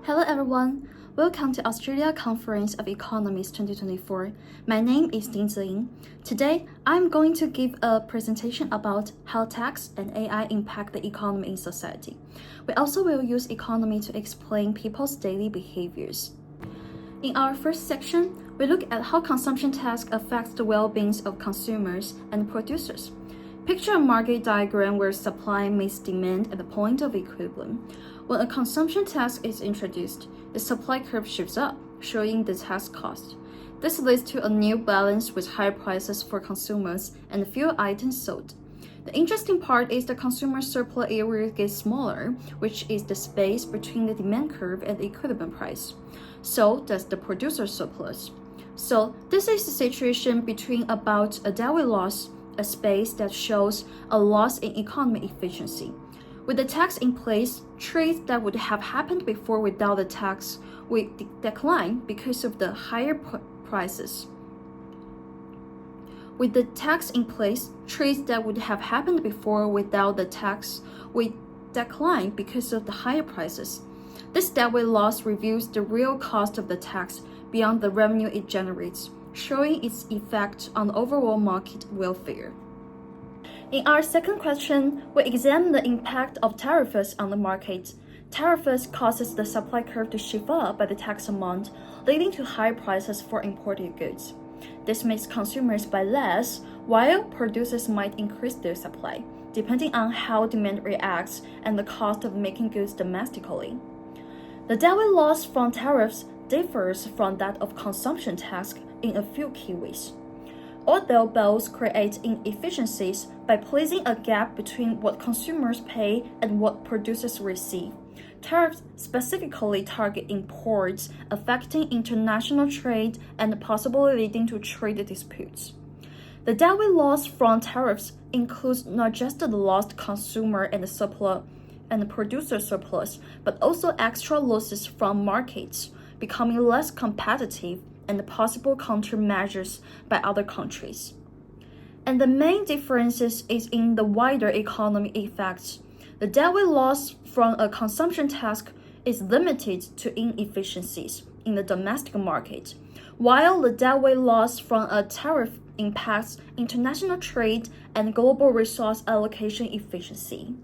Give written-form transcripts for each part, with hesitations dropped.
Hello everyone, welcome to Australia Conference of Economists 2024. My name is Ding Ziying. Today, I'm going to give a presentation about how tax and AI impact the economy in society. We also will use economy to explain people's daily behaviors. In our first section, we look at how consumption tax affects the well-being of consumers and producers. Picture a market diagram where supply meets demand at the point of equilibrium. When a consumption tax is introduced, the supply curve shifts up, showing the tax cost. This leads to a new balance with higher prices for consumers and fewer items sold. The interesting part is the consumer surplus area gets smaller, which is the space between the demand curve and the equilibrium price. So does the producer surplus. So this is the situation between about a Dewey loss, a space that shows a loss in economic efficiency. With the tax in place, trades that would have happened before without the tax will decline because of the higher prices. With the tax in place, trades that would have happened before without the tax will decline because of the higher prices. This Dewey loss reveals the real cost of the tax beyond the revenue it generates, showing its effect on overall market welfare. In our second question, we examine the impact of tariffs on the market. Tariffs causes the supply curve to shift up by the tax amount, leading to higher prices for imported goods. This makes consumers buy less, while producers might increase their supply, depending on how demand reacts and the cost of making goods domestically. The Dewey loss from tariffs differs from that of consumption tax in a few key ways. Although both create inefficiencies by placing a gap between what consumers pay and what producers receive, tariffs specifically target imports, affecting international trade and possibly leading to trade disputes. The Dewey loss from tariffs includes not just the lost consumer and the surplus and the producer surplus, but also extra losses from markets becoming less competitive and the possible countermeasures by other countries. And the main differences is in the wider economic effects. The Dewey loss from a consumption tax is limited to inefficiencies in the domestic market, while the Dewey loss from a tariff impacts international trade and global resource allocation efficiency.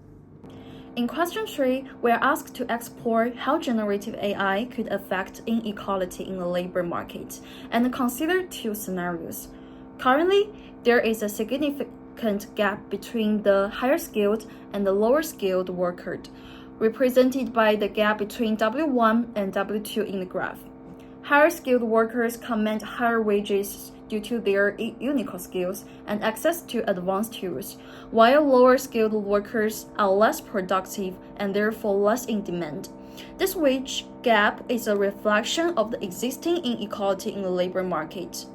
In question 3, we are asked to explore how generative AI could affect inequality in the labor market and consider two scenarios. Currently, there is a significant gap between the higher skilled and the lower skilled workers, represented by the gap between W1 and W2 in the graph. Higher skilled workers command higher wages due to their unique skills and access to advanced tools, while lower skilled workers are less productive and therefore less in demand. This wage gap is a reflection of the existing inequality in the labor market.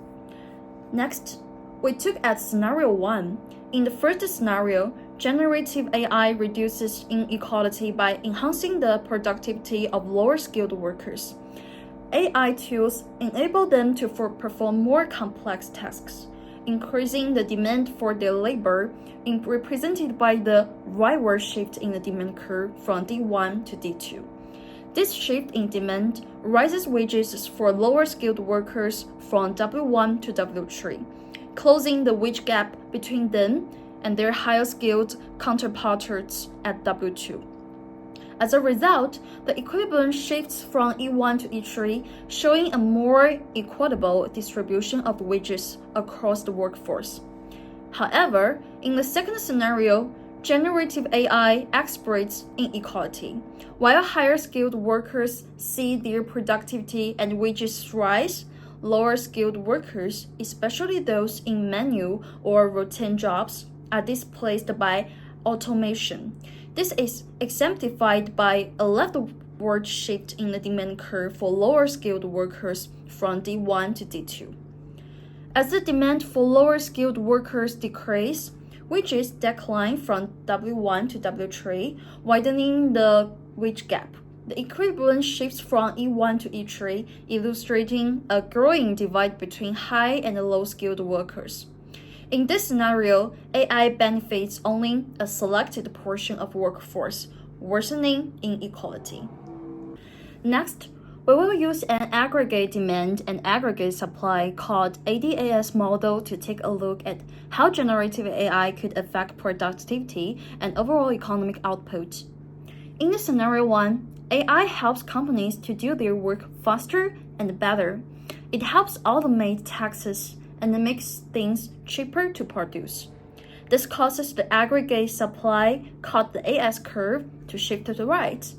Next, we took at scenario 1. In the first scenario, generative AI reduces inequality by enhancing the productivity of lower skilled workers. AI tools enable them to perform more complex tasks, increasing the demand for their labor, represented by the rightward shift in the demand curve from D1 to D2. This shift in demand raises wages for lower skilled workers from W1 to W3, closing the wage gap between them and their higher skilled counterparts at W2. As a result, the equilibrium shifts from E1 to E3, showing a more equitable distribution of wages across the workforce. However, in the second scenario, generative AI exploits inequality. While higher skilled workers see their productivity and wages rise, lower skilled workers, especially those in manual or routine jobs, are displaced by automation. This is exemplified by a leftward shift in the demand curve for lower skilled workers from D1 to D2. As the demand for lower skilled workers decreases, wages decline from W1 to W3, widening the wage gap. The equilibrium shifts from E1 to E3, illustrating a growing divide between high and low skilled workers. In this scenario, AI benefits only a selected portion of workforce, worsening inequality. Next, we will use an aggregate demand and aggregate supply called ADAS model to take a look at how generative AI could affect productivity and overall economic output. In the scenario 1, AI helps companies to do their work faster and better. It helps automate tasks and makes things cheaper to produce. This causes the aggregate supply, called the AS curve, to shift to the right.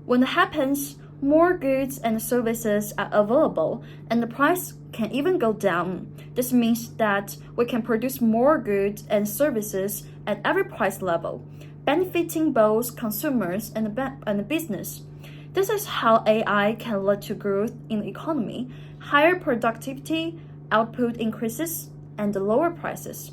When it happens, more goods and services are available, and the price can even go down. This means that we can produce more goods and services at every price level, benefiting both consumers and the business. This is how AI can lead to growth in the economy, higher productivity, output increases, and lower prices.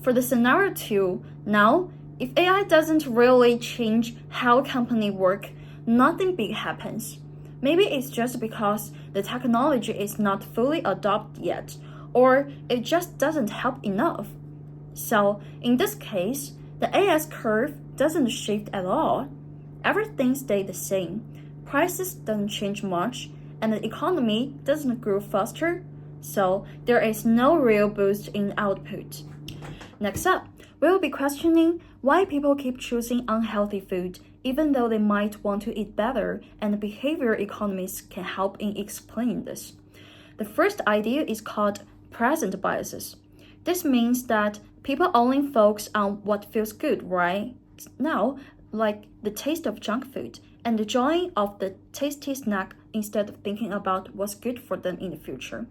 For the scenario 2, now, if AI doesn't really change how companies work, nothing big happens. Maybe it's just because the technology is not fully adopted yet, or it just doesn't help enough. So, in this case, the AS curve doesn't shift at all. Everything stays the same. Prices don't change much, and the economy doesn't grow faster, so there is no real boost in output. Next up, we will be questioning why people keep choosing unhealthy food even though they might want to eat better, and behavior economists can help in explaining this. The first idea is called present biases. This means that people only focus on what feels good right now, like the taste of junk food, and the joy of the tasty snack instead of thinking about what's good for them in the future.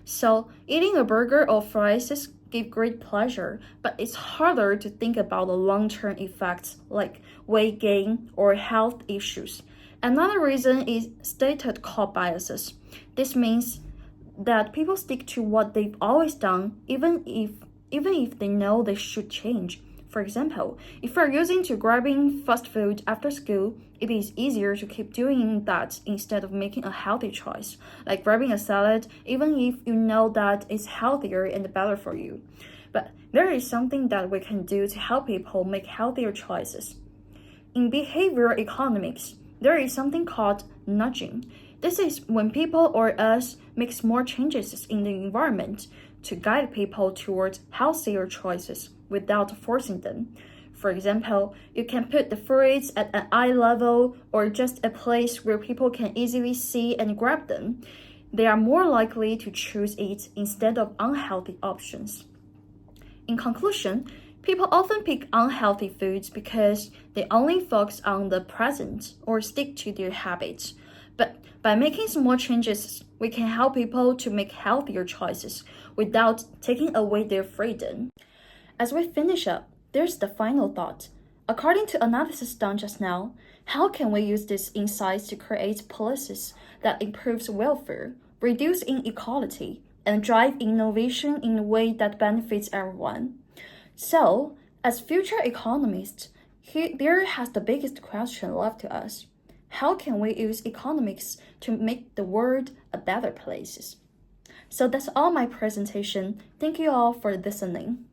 So, eating a burger or fries give great pleasure, but it's harder to think about the long-term effects like weight gain or health issues. Another reason is stated core biases. This means that people stick to what they've always done, even if they know they should change. For example, if you're used to grabbing fast food after school, it is easier to keep doing that instead of making a healthy choice, like grabbing a salad, even if you know that it's healthier and better for you. But there is something that we can do to help people make healthier choices. In behavioral economics, there is something called nudging. This is when people or us make small changes in the environment to guide people towards healthier choices without forcing them. For example, you can put the fruits at an eye level or just a place where people can easily see and grab them. They are more likely to choose it instead of unhealthy options. In conclusion, people often pick unhealthy foods because they only focus on the present or stick to their habits. But by making small changes, we can help people to make healthier choices without taking away their freedom. As we finish up, there's the final thought. According to analysis done just now, how can we use these insights to create policies that improves welfare, reduce inequality, and drive innovation in a way that benefits everyone? So, as future economists, there has the biggest question left to us. How can we use economics to make the world a better place? So that's all my presentation. Thank you all for listening.